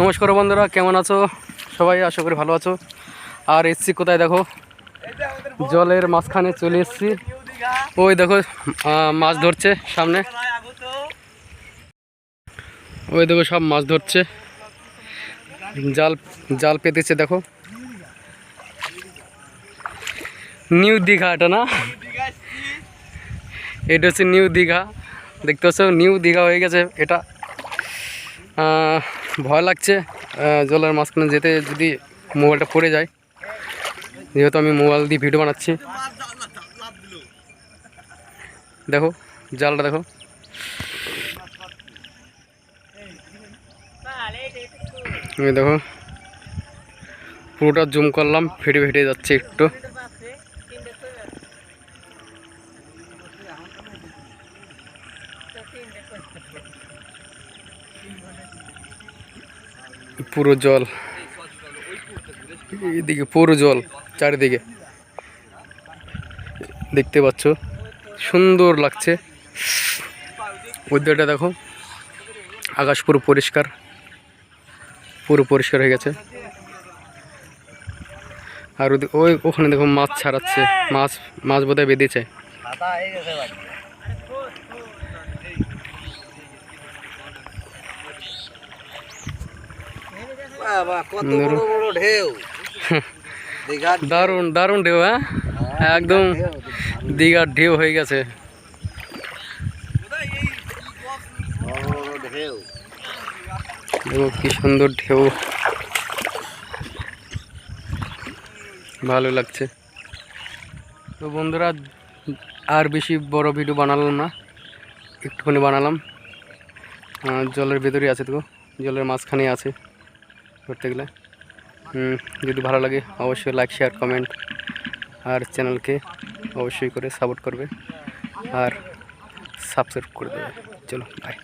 নমস্কার বন্ধুরা, কেমন আছো সবাই? আশা করি ভালো আছো। আর এসছি কোথায় দেখো, জলের মাঝখানে চলে এসছি। ওই দেখো মাছ ধরছে সামনে, ওই দেখো সব মাছ ধরছে, জাল জাল পেতেছে। দেখো নিউ দীঘা, এটা না, এটা হচ্ছে নিউ দীঘা। দেখতে পাচ্ছ নিউ দীঘা হয়ে গেছে এটা। ভয় লাগছে জলের মাঝখানে যেতে, যদি মোবাইলটা পড়ে যায়, যেহেতু আমি মোবাইল দিয়ে ভিডিও বানাচ্ছি। দেখো জালটা দেখো, দেখো পুরোটা জুম করলাম, ফেটে ফেটে যাচ্ছে একটু। পুরো জল, এদিকে পুরো জল, চারিদিকে দেখতে পাচ্ছ, সুন্দর লাগছে। ওইদিকটা দেখো, আকাশ পুরো পরিষ্কার, পুরো পরিষ্কার হয়ে গেছে। আর ওই ওখানে দেখো মাছ ছাড়াচ্ছে, মাছ মাছ বোধহয় বেঁধেছে। দারুণ দারুণ ঢেউ, হ্যাঁ একদম দীঘার ঢেউ হয়ে গেছে। দেখো কি সুন্দর ঢেউ, ভালো লাগছে। তো বন্ধুরা, আর বেশি বড় ভিডিও বানালাম না, একটুখানি বানালাম। জলের ভেতরে আছে, তো জলের মাঝখানে আছে ধরতে গেলে। যদি ভালো লাগে অবশ্যই লাইক, শেয়ার, কমেন্ট, আর চ্যানেলকে অবশ্যই করে সাপোর্ট করবে আর সাবস্ক্রাইব করে দেবে। চলো বাই।